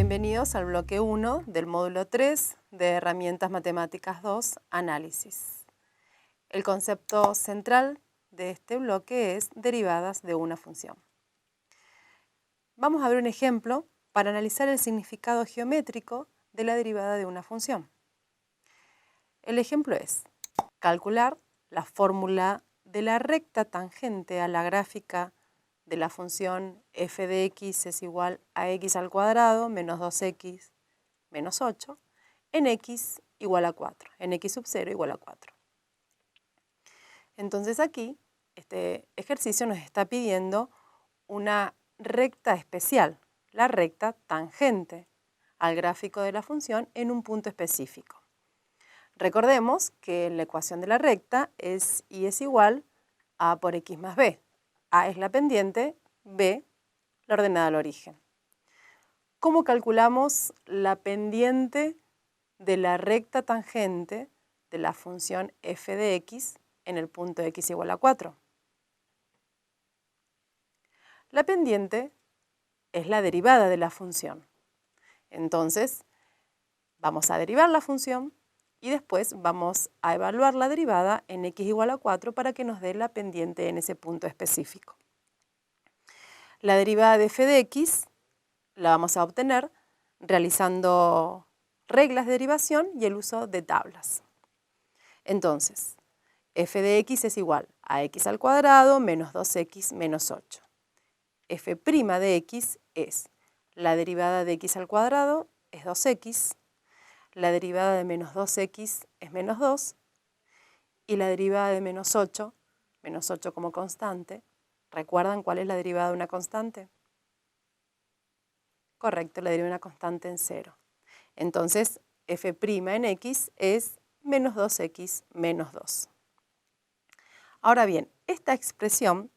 Bienvenidos al bloque 1 del módulo 3 de Herramientas Matemáticas 2, Análisis. El concepto central de este bloque es derivadas de una función. Vamos a ver un ejemplo para analizar el significado geométrico de la derivada de una función. El ejemplo es calcular la fórmula de la recta tangente a la gráfica de la función f de x es igual a x al cuadrado menos 2x menos 8 en x igual a 4, en x sub 0 igual a 4. Entonces aquí, este ejercicio nos está pidiendo una recta especial, la recta tangente al gráfico de la función en un punto específico. Recordemos que la ecuación de la recta es y es igual a por x más b. A es la pendiente, b la ordenada al origen. ¿Cómo calculamos la pendiente de la recta tangente de la función f de x en el punto x igual a 4? La pendiente es la derivada de la función. Entonces, vamos a derivar la función y después vamos a evaluar la derivada en x igual a 4 para que nos dé la pendiente en ese punto específico. La derivada de f de x la vamos a obtener realizando reglas de derivación y el uso de tablas. Entonces, f de x es igual a x al cuadrado menos 2x menos 8. f' de x es la derivada de x al cuadrado es 2x, la derivada de menos 2x es menos 2 y la derivada de menos 8 como constante. ¿Recuerdan cuál es la derivada de una constante? Correcto, la derivada de una constante en 0. Entonces, f' en x es menos 2x menos 2. Ahora bien, esta expresión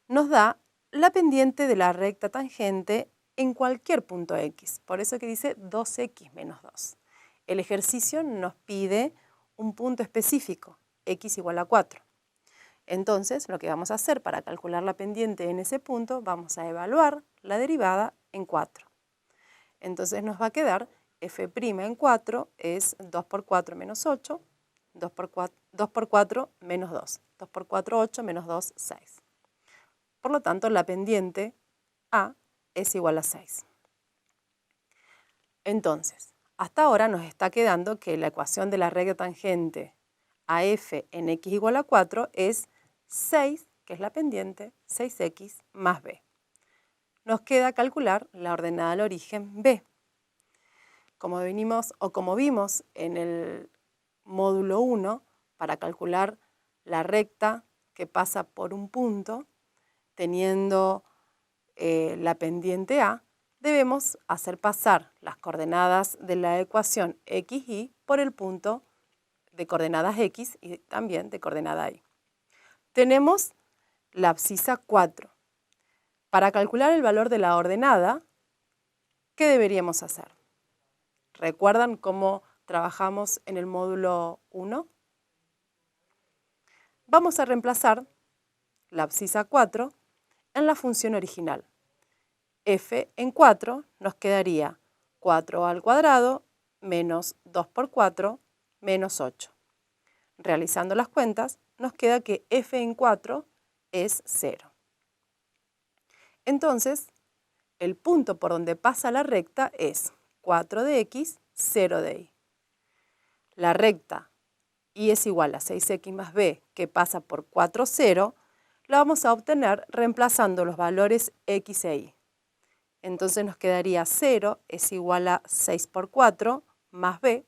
nos da la pendiente de la recta tangente en cualquier punto x. Por eso que dice 2x menos 2. El ejercicio nos pide un punto específico, x igual a 4. Entonces, lo que vamos a hacer para calcular la pendiente en ese punto, vamos a evaluar la derivada en 4. Entonces nos va a quedar f' en 4 es 2 por 4 menos 8, 2 por 4 menos 2, 2 por 4 8 menos 2 6. Por lo tanto, la pendiente a es igual a 6. Entonces, hasta ahora nos está quedando que la ecuación de la recta tangente a f en x igual a 4 es 6, que es la pendiente, 6x más b. Nos queda calcular la ordenada al origen b. Como vimos en el módulo 1, para calcular la recta que pasa por un punto, teniendo la pendiente a, debemos hacer pasar las coordenadas de la ecuación x, y por el punto de coordenadas x y también de coordenada y. Tenemos la abscisa 4. Para calcular el valor de la ordenada, ¿qué deberíamos hacer? ¿Recuerdan cómo trabajamos en el módulo 1? Vamos a reemplazar la abscisa 4 en la función original. F en 4 nos quedaría 4 al cuadrado menos 2 por 4 menos 8. Realizando las cuentas, nos queda que f en 4 es 0. Entonces, el punto por donde pasa la recta es 4 de x, 0 de y. La recta y es igual a 6x más b, que pasa por 4, 0, la vamos a obtener reemplazando los valores x e y. Entonces nos quedaría 0 es igual a 6 por 4 más b.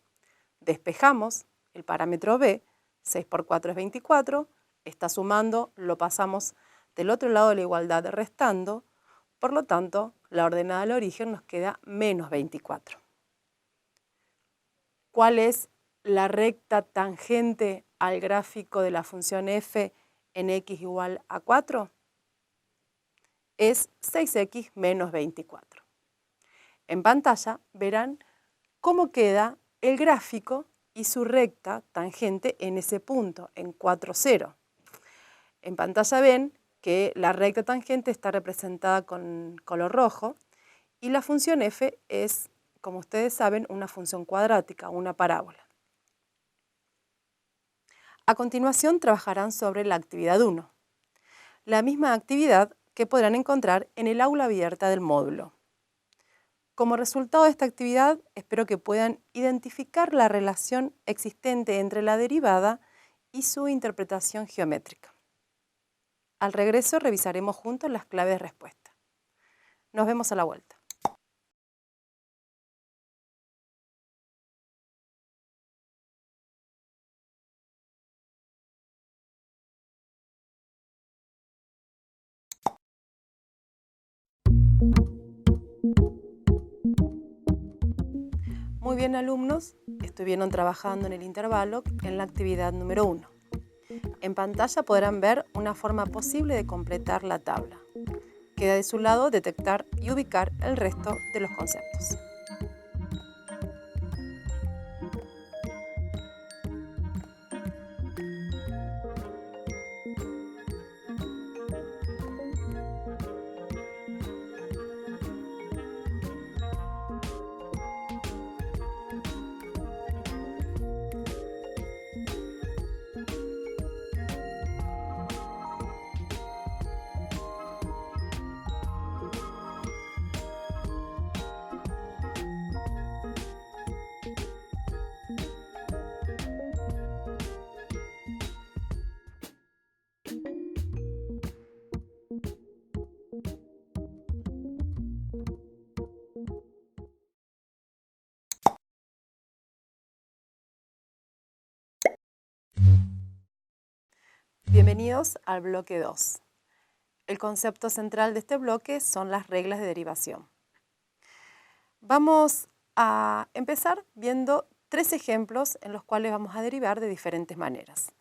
Despejamos el parámetro b, 6 por 4 es 24, está sumando, lo pasamos del otro lado de la igualdad restando, por lo tanto, la ordenada al origen nos queda menos 24. ¿Cuál es la recta tangente al gráfico de la función f en x igual a 4? Es 6x menos 24. En pantalla verán cómo queda el gráfico y su recta tangente en ese punto, en 4, 0. En pantalla ven que la recta tangente está representada con color rojo y la función f es como ustedes saben, una función cuadrática, una parábola. A continuación trabajarán sobre la actividad 1, la misma actividad que podrán encontrar en el aula abierta del módulo. Como resultado de esta actividad, espero que puedan identificar la relación existente entre la derivada y su interpretación geométrica. Al regreso revisaremos juntos las claves de respuesta. Nos vemos a la vuelta. Muy bien, alumnos, estuvieron trabajando en el intervalo en la actividad número 1. En pantalla podrán ver una forma posible de completar la tabla. Queda de su lado detectar y ubicar el resto de los conceptos. Bienvenidos al bloque 2. El concepto central de este bloque son las reglas de derivación. Vamos a empezar viendo 3 ejemplos en los cuales vamos a derivar de diferentes maneras.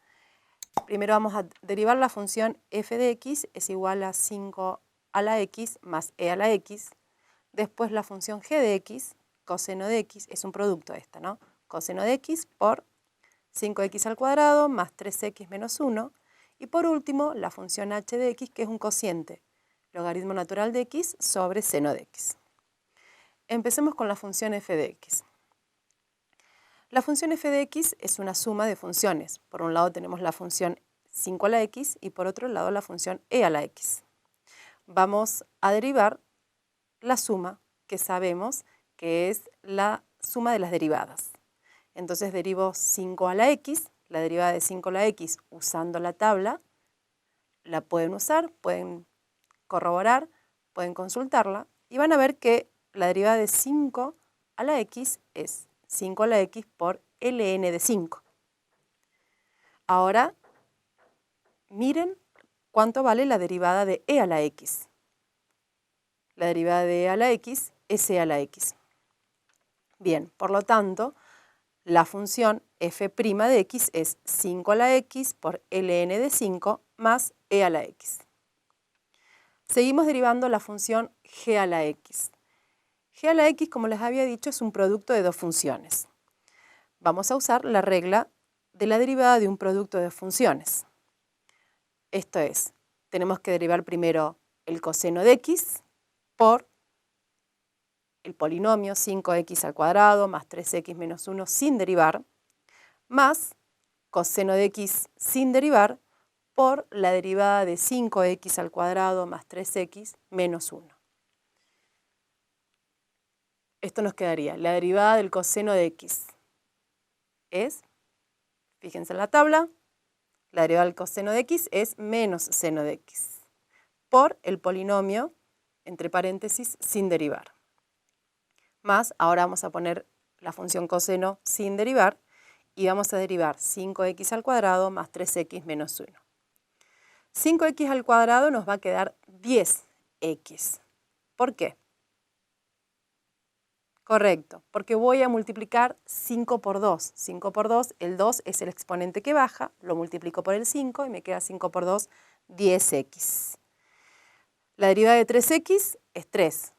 Primero vamos a derivar la función f de x es igual a 5 a la x más e a la x. Después la función g de x, coseno de x, es un producto esta, ¿no? Coseno de x por 5x al cuadrado más 3x menos 1. Y por último, la función h de x, que es un cociente, logaritmo natural de x sobre seno de x. Empecemos con la función f de x. La función f de x es una suma de funciones. Por un lado tenemos la función 5 a la x y por otro lado la función e a la x. Vamos a derivar la suma que sabemos que es la suma de las derivadas. Entonces derivo 5 a la x, la derivada de 5 a la x usando la tabla. La pueden usar, pueden corroborar, pueden consultarla y van a ver que la derivada de 5 a la x es 5 a la x por ln de 5. Ahora, miren cuánto vale la derivada de e a la x. La derivada de e a la x es e a la x. Bien, por lo tanto, la función f' de x es 5 a la x por ln de 5 más e a la x. Seguimos derivando la función g a la x. G a la x, como les había dicho, es un producto de dos funciones. Vamos a usar la regla de la derivada de un producto de funciones. Esto es, tenemos que derivar primero el coseno de x por el polinomio 5x al cuadrado más 3x menos 1 sin derivar, más coseno de x sin derivar por la derivada de 5x al cuadrado más 3x menos 1. Esto nos quedaría, la derivada del coseno de x es, fíjense en la tabla, la derivada del coseno de x es menos seno de x por el polinomio, entre paréntesis, sin derivar. Más, ahora vamos a poner la función coseno sin derivar y vamos a derivar 5x al cuadrado más 3x menos 1. 5x al cuadrado nos va a quedar 10x. ¿Por qué? Correcto, porque voy a multiplicar 5 por 2. 5 por 2, el 2 es el exponente que baja, lo multiplico por el 5 y me queda 5 por 2, 10x. La derivada de 3x es 3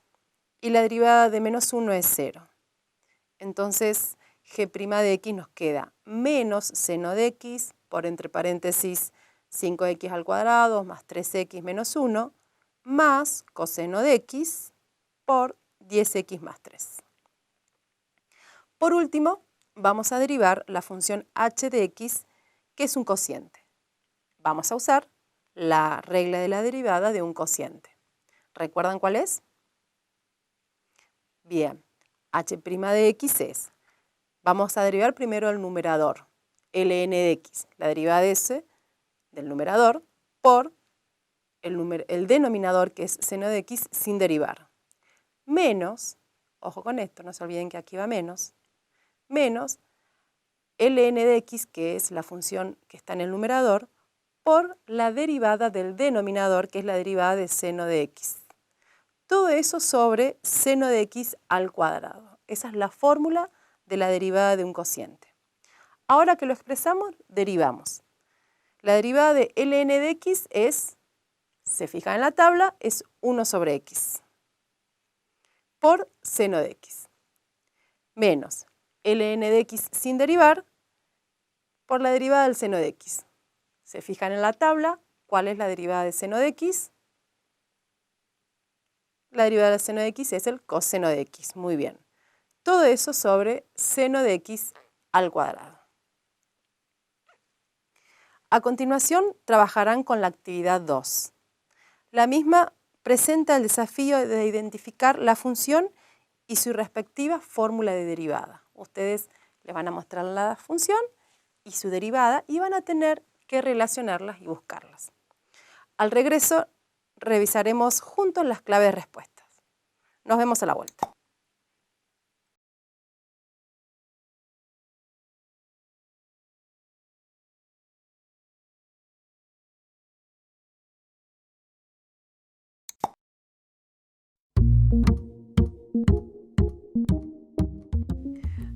y la derivada de menos 1 es 0. Entonces, g' de x nos queda menos seno de x por entre paréntesis 5x al cuadrado más 3x menos 1 más coseno de x por 10x más 3. Por último, vamos a derivar la función h de x, que es un cociente. Vamos a usar la regla de la derivada de un cociente. ¿Recuerdan cuál es? Bien, h' de x es, vamos a derivar primero el numerador, ln de x, la derivada de s del numerador por el denominador, que es seno de x, sin derivar. Menos, ojo con esto, no se olviden que aquí va menos ln de x, que es la función que está en el numerador, por la derivada del denominador, que es la derivada de seno de x. Todo eso sobre seno de x al cuadrado. Esa es la fórmula de la derivada de un cociente. Ahora que lo expresamos, derivamos. La derivada de ln de x es, se fijan en la tabla, es 1 sobre x por seno de x. Menos ln de x sin derivar por la derivada del seno de x. Se fijan en la tabla, ¿cuál es la derivada de seno de x? La derivada del seno de x es el coseno de x. Muy bien. Todo eso sobre seno de x al cuadrado. A continuación, trabajarán con la actividad 2. La misma presenta el desafío de identificar la función y su respectiva fórmula de derivada. Ustedes les van a mostrar la función y su derivada y van a tener que relacionarlas y buscarlas. Al regreso, revisaremos juntos las claves de respuestas. Nos vemos a la vuelta.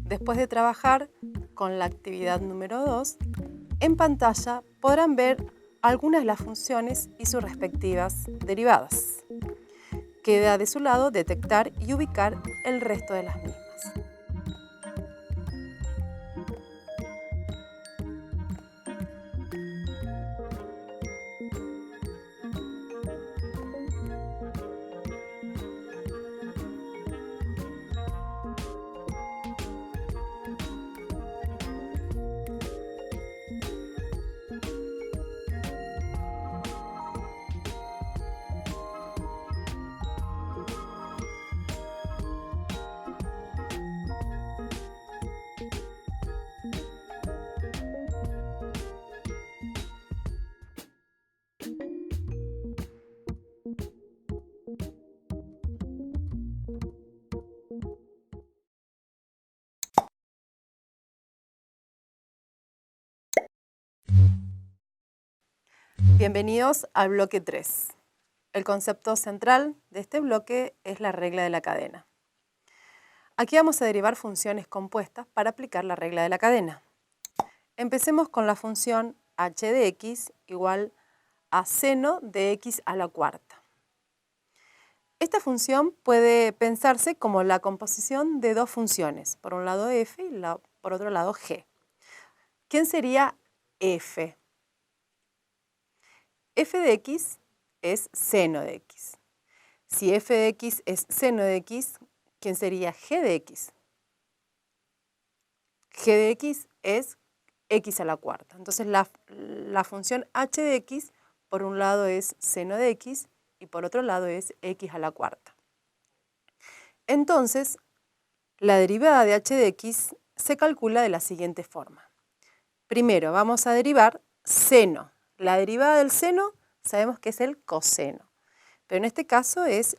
Después de trabajar con la actividad número 2, en pantalla podrán ver algunas de las funciones y sus respectivas derivadas. Queda de su lado detectar y ubicar el resto de las mismas. Bienvenidos al bloque 3. El concepto central de este bloque es la regla de la cadena. Aquí vamos a derivar funciones compuestas para aplicar la regla de la cadena. Empecemos con la función h de x igual a seno de x a la cuarta. Esta función puede pensarse como la composición de dos funciones, por un lado f y por otro lado g. ¿Quién sería f? F de x es seno de x. Si f de x es seno de x, ¿quién sería g de x? G de x es x a la cuarta. Entonces la función h de x por un lado es seno de x y por otro lado es x a la cuarta. Entonces, la derivada de h de x se calcula de la siguiente forma. Primero vamos a derivar seno. La derivada del seno sabemos que es el coseno, pero en este caso es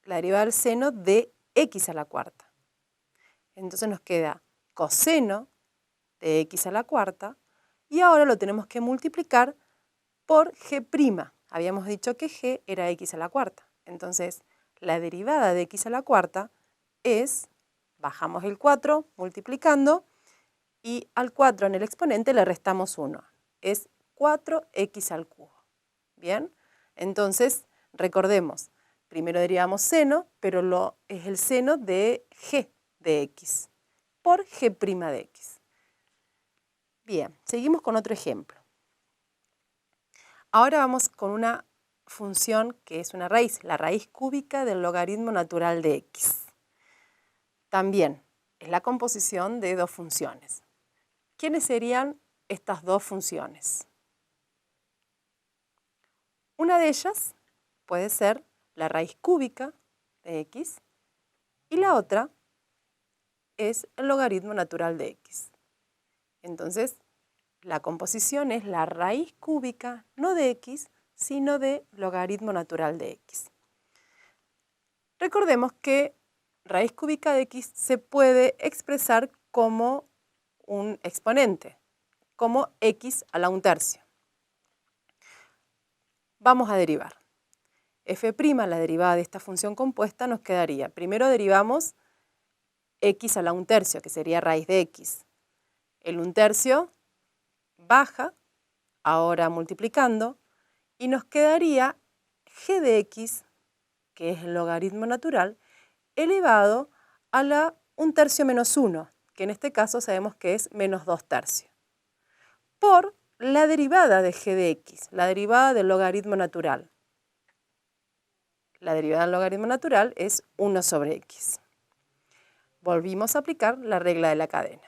la derivada del seno de x a la cuarta. Entonces nos queda coseno de x a la cuarta y ahora lo tenemos que multiplicar por g'. Habíamos dicho que g era x a la cuarta. Entonces la derivada de x a la cuarta es, bajamos el 4 multiplicando y al 4 en el exponente le restamos 1. Es 4x al cubo. ¿Bien? Entonces, recordemos, primero derivamos seno, pero es el seno de g de x por g' de x. Bien, seguimos con otro ejemplo. Ahora vamos con una función que es una raíz, la raíz cúbica del logaritmo natural de x. También es la composición de dos funciones. ¿Quiénes serían estas dos funciones? Una de ellas puede ser la raíz cúbica de x y la otra es el logaritmo natural de x. Entonces, la composición es la raíz cúbica, no de x, sino de logaritmo natural de x. Recordemos que raíz cúbica de x se puede expresar como un exponente, como x a la 1/3. Vamos a derivar. F', la derivada de esta función compuesta, nos quedaría, primero derivamos x a la 1/3, que sería raíz de x. El 1/3 baja, ahora multiplicando, y nos quedaría g de x, que es el logaritmo natural, elevado a la 1/3 menos 1, que en este caso sabemos que es menos 2/3, por la derivada de g de x, la derivada del logaritmo natural. La derivada del logaritmo natural es 1 sobre x. Volvimos a aplicar la regla de la cadena.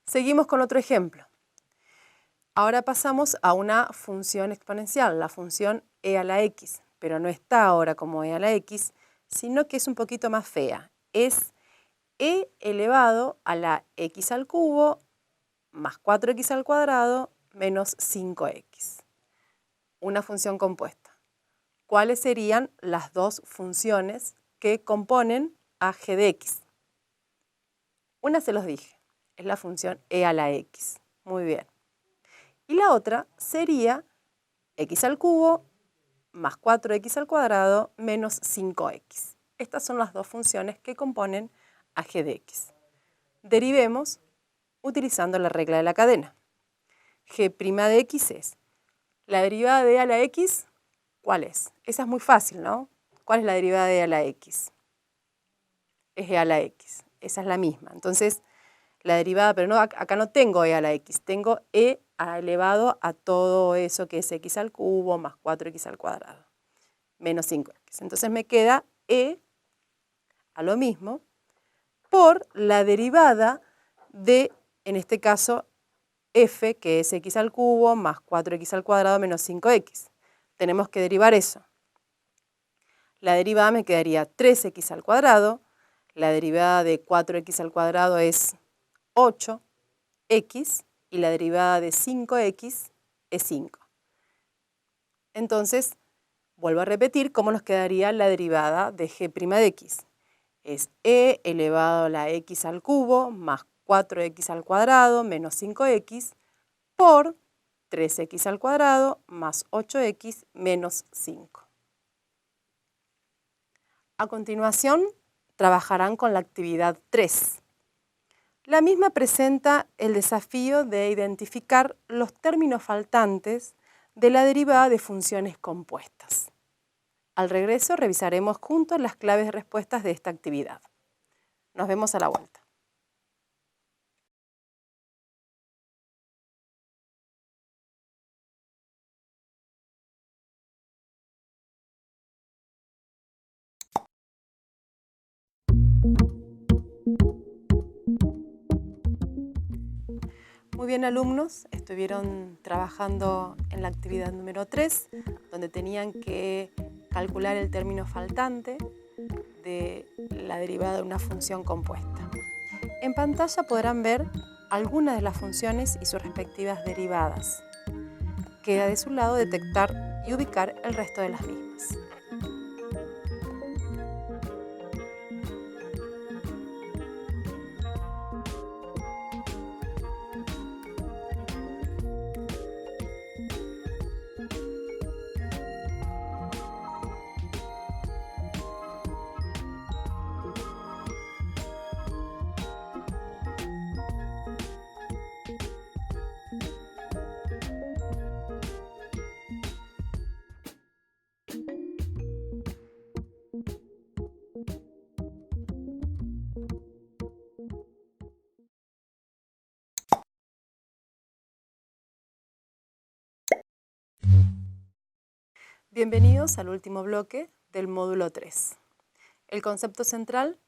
Seguimos con otro ejemplo. Ahora pasamos a una función exponencial, la función e a la x, pero no está ahora como e a la x, sino que es un poquito más fea. Es e elevado a la x al cubo más 4x al cuadrado menos 5x. Una función compuesta. ¿Cuáles serían las dos funciones que componen a g de x? Una se los dije, es la función e a la x. Muy bien. Y la otra sería x al cubo más 4x al cuadrado menos 5x. Estas son las dos funciones que componen a g de x. Derivemos utilizando la regla de la cadena. G' de x es la derivada de e a la x, ¿cuál es? Esa es muy fácil, ¿no? ¿Cuál es la derivada de e a la x? Es e a la x, esa es la misma. Entonces, la derivada, pero no, acá no tengo e a la x, tengo e elevado a todo eso que es x al cubo más 4x al cuadrado, menos 5x. Entonces me queda e a lo mismo por la derivada de, en este caso, f, que es x al cubo más 4x al cuadrado menos 5x. Tenemos que derivar eso. La derivada me quedaría 3x al cuadrado, la derivada de 4x al cuadrado es 8x y la derivada de 5x es 5. Entonces, vuelvo a repetir cómo nos quedaría la derivada de g' de x. Es e elevado a la x al cubo más 4x al cuadrado menos 5x por 3x al cuadrado más 8x menos 5. A continuación, trabajarán con la actividad 3. La misma presenta el desafío de identificar los términos faltantes de la derivada de funciones compuestas. Al regreso revisaremos juntos las claves de respuestas de esta actividad. Nos vemos a la vuelta. Muy bien, alumnos, estuvieron trabajando en la actividad número 3, donde tenían que calcular el término faltante de la derivada de una función compuesta. En pantalla podrán ver algunas de las funciones y sus respectivas derivadas. Queda de su lado detectar y ubicar el resto de las mismas. Bienvenidos al último bloque del módulo 3. El concepto central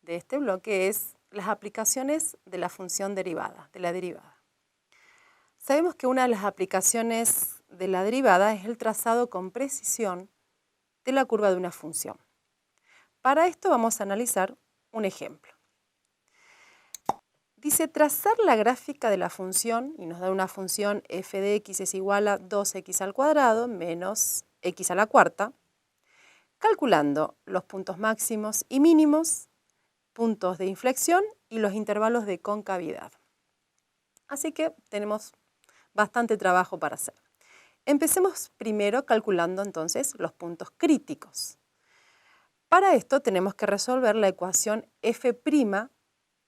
de este bloque es las aplicaciones de la función derivada, de la derivada. Sabemos que una de las aplicaciones de la derivada es el trazado con precisión de la curva de una función. Para esto vamos a analizar un ejemplo. Dice trazar la gráfica de la función y nos da una función f de x es igual a 2x al cuadrado menos x a la cuarta, calculando los puntos máximos y mínimos, puntos de inflexión y los intervalos de concavidad. Así que tenemos bastante trabajo para hacer. Empecemos primero calculando entonces los puntos críticos. Para esto tenemos que resolver la ecuación f'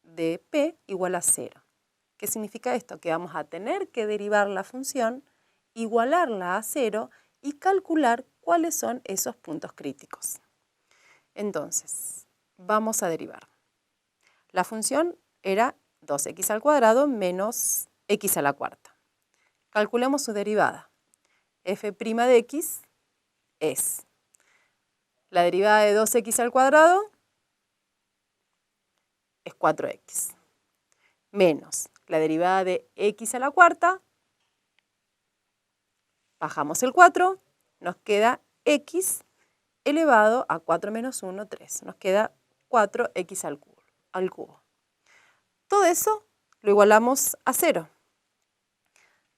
de p igual a 0. ¿Qué significa esto? Que vamos a tener que derivar la función, igualarla a 0 y calcular cuáles son esos puntos críticos. Entonces, vamos a derivar. La función era 2x al cuadrado menos x a la cuarta. Calculemos su derivada. F' de x es la derivada de 2x al cuadrado es 4x, menos la derivada de x a la cuarta, bajamos el 4, nos queda x elevado a 4 menos 1, 3. Nos queda 4x al cubo. Todo eso lo igualamos a 0.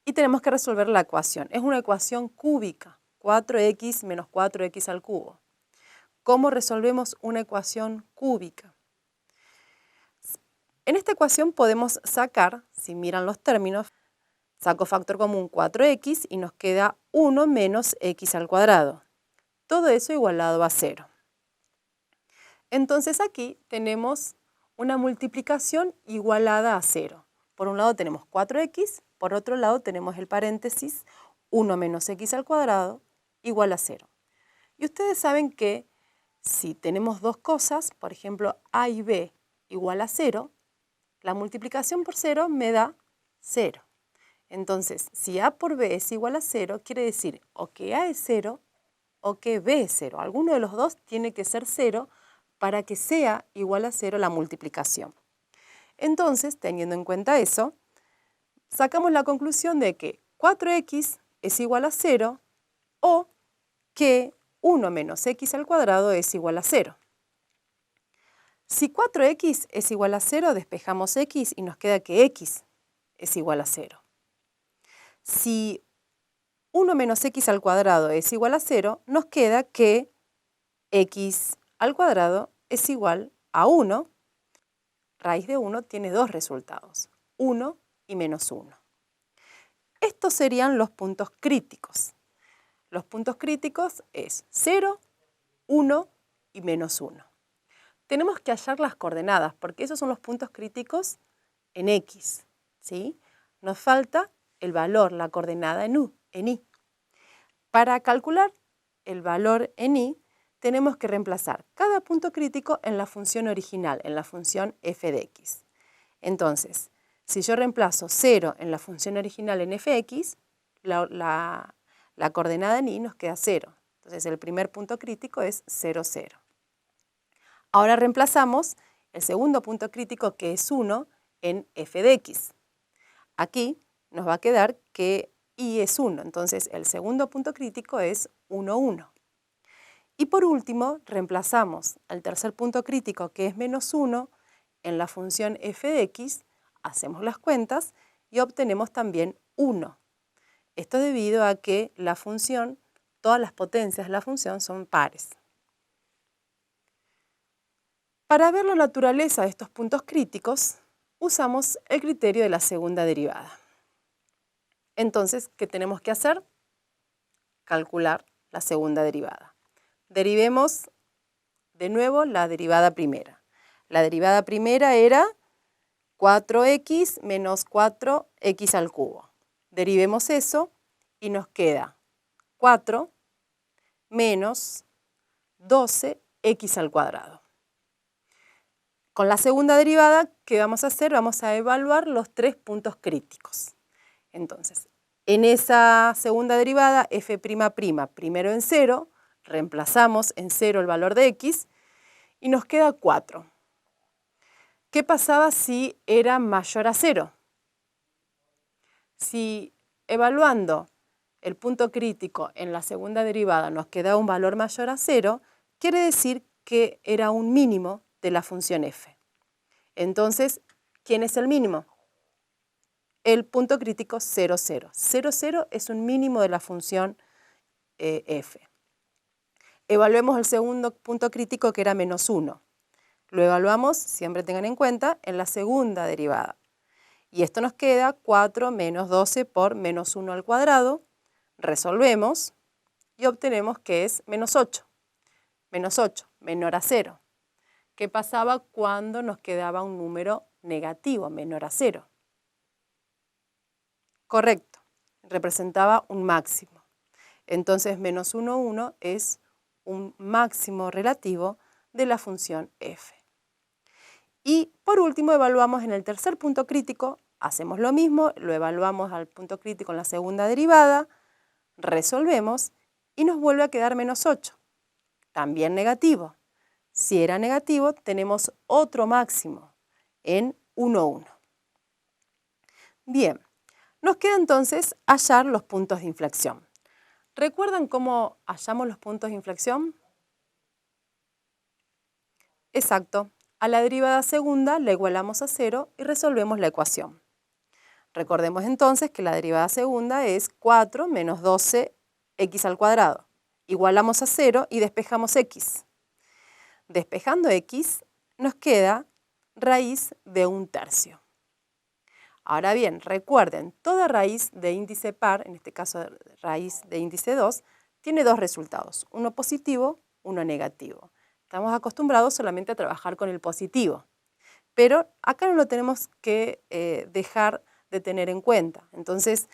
Y tenemos que resolver la ecuación. Es una ecuación cúbica, 4x menos 4x al cubo. ¿Cómo resolvemos una ecuación cúbica? En esta ecuación podemos sacar, si miran los términos, saco factor común 4x y nos queda 1 menos x al cuadrado. Todo eso igualado a 0. Entonces aquí tenemos una multiplicación igualada a 0. Por un lado tenemos 4x, por otro lado tenemos el paréntesis 1 menos x al cuadrado igual a 0. Y ustedes saben que si tenemos dos cosas, por ejemplo a y b igual a 0, la multiplicación por 0 me da 0. Entonces, si a por b es igual a 0, quiere decir o que a es 0 o que b es 0. Alguno de los dos tiene que ser 0 para que sea igual a 0 la multiplicación. Entonces, teniendo en cuenta eso, sacamos la conclusión de que 4x es igual a 0 o que 1 menos x al cuadrado es igual a 0. Si 4x es igual a 0, despejamos x y nos queda que x es igual a 0. Si 1 menos x al cuadrado es igual a 0, nos queda que x al cuadrado es igual a 1. Raíz de 1 tiene dos resultados, 1 y menos 1. Estos serían los puntos críticos. Los puntos críticos es 0, 1 y menos 1. Tenemos que hallar las coordenadas, porque esos son los puntos críticos en x, ¿sí? Nos falta el valor, la coordenada en y. Para calcular el valor en y, tenemos que reemplazar cada punto crítico en la función original, en la función f de x. Entonces, si yo reemplazo 0 en la función original en fx, la coordenada en y nos queda 0. Entonces, el primer punto crítico es 0, 0. Ahora reemplazamos el segundo punto crítico, que es 1, en f de x. Aquí nos va a quedar que y es 1, entonces el segundo punto crítico es 1, 1. Y por último, reemplazamos el tercer punto crítico, que es menos 1, en la función f de x, hacemos las cuentas y obtenemos también 1. Esto debido a que la función, todas las potencias de la función son pares. Para ver la naturaleza de estos puntos críticos, usamos el criterio de la segunda derivada. Entonces, ¿qué tenemos que hacer? Calcular la segunda derivada. Derivemos de nuevo la derivada primera. La derivada primera era 4x menos 4x al cubo. Derivemos eso y nos queda 4 menos 12x al cuadrado. Con la segunda derivada, ¿qué vamos a hacer? Vamos a evaluar los tres puntos críticos. Entonces, en esa segunda derivada, f', primero en 0, reemplazamos en 0 el valor de x y nos queda 4. ¿Qué pasaba si era mayor a 0? Si evaluando el punto crítico en la segunda derivada nos queda un valor mayor a 0, quiere decir que era un mínimo de la función f. Entonces, ¿quién es el mínimo? El punto crítico 0, 0. 0, 0 es un mínimo de la función f. Evaluemos el segundo punto crítico, que era menos 1. Lo evaluamos, siempre tengan en cuenta, en la segunda derivada. Y esto nos queda 4 menos 12 por menos 1 al cuadrado. Resolvemos y obtenemos que es menos 8. Menos 8, menor a 0. ¿Qué pasaba cuando nos quedaba un número negativo, menor a 0? Correcto, representaba un máximo. Entonces, menos 1, 1 es un máximo relativo de la función f. Y por último, evaluamos en el tercer punto crítico, hacemos lo mismo, lo evaluamos al punto crítico en la segunda derivada, resolvemos y nos vuelve a quedar menos 8, también negativo. Si era negativo, tenemos otro máximo en 1, 1. Bien, nos queda entonces hallar los puntos de inflexión. ¿Recuerdan cómo hallamos los puntos de inflexión? Exacto. A la derivada segunda la igualamos a 0 y resolvemos la ecuación. Recordemos entonces que la derivada segunda es 4 menos 12x al cuadrado. Igualamos a 0 y despejamos x. Despejando x nos queda raíz de 1/3. Ahora bien, recuerden, toda raíz de índice par, en este caso raíz de índice 2, tiene dos resultados, uno positivo, uno negativo. Estamos acostumbrados solamente a trabajar con el positivo, pero acá no lo tenemos que dejar de tener en cuenta. Entonces,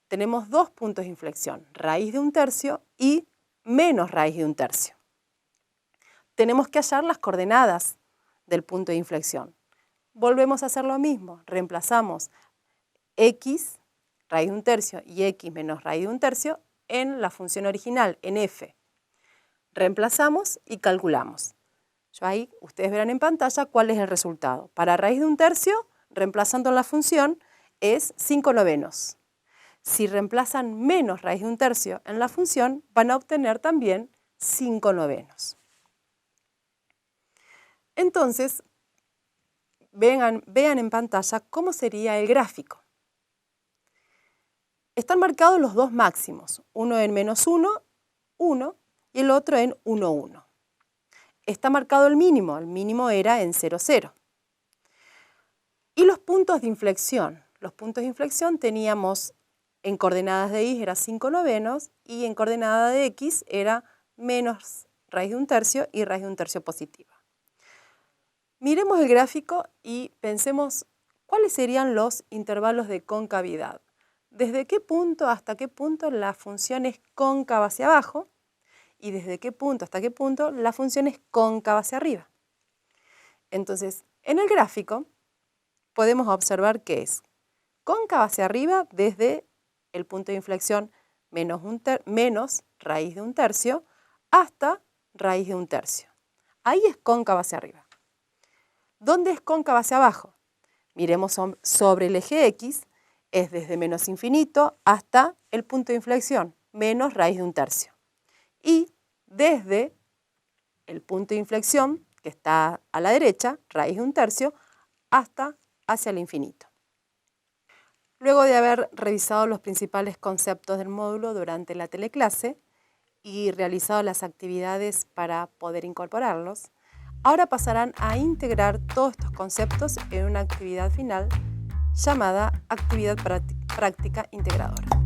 tenemos dos puntos de inflexión, raíz de 1/3 y menos raíz de 1/3. Tenemos que hallar las coordenadas del punto de inflexión. Volvemos a hacer lo mismo, reemplazamos x, raíz de 1/3, y x menos raíz de 1/3 en la función original, en f. Reemplazamos y calculamos. Ahí ustedes verán en pantalla cuál es el resultado. Para raíz de 1/3, reemplazando la función, es 5/9. Si reemplazan menos raíz de 1/3 en la función, van a obtener también 5/9. Entonces, vean en pantalla cómo sería el gráfico. Están marcados los dos máximos, uno en menos 1, 1, y el otro en 1, 1. Está marcado el mínimo era en 0, 0. Y los puntos de inflexión. Los puntos de inflexión teníamos en coordenadas de y era 5/9 y en coordenada de x era menos raíz de 1/3 y raíz de 1/3 positiva. Miremos el gráfico y pensemos cuáles serían los intervalos de concavidad. ¿Desde qué punto hasta qué punto la función es cóncava hacia abajo? Y desde qué punto hasta qué punto la función es cóncava hacia arriba. Entonces, en el gráfico podemos observar que es cóncava hacia arriba desde el punto de inflexión menos raíz de 1/3 hasta raíz de 1/3. Ahí es cóncava hacia arriba. ¿Dónde es cóncava hacia abajo? Miremos sobre el eje x, es desde menos infinito hasta el punto de inflexión, menos raíz de 1/3. Y desde el punto de inflexión, que está a la derecha, raíz de 1/3, hasta hacia el infinito. Luego de haber revisado los principales conceptos del módulo durante la teleclase y realizado las actividades para poder incorporarlos, ahora pasarán a integrar todos estos conceptos en una actividad final llamada actividad práctica integradora.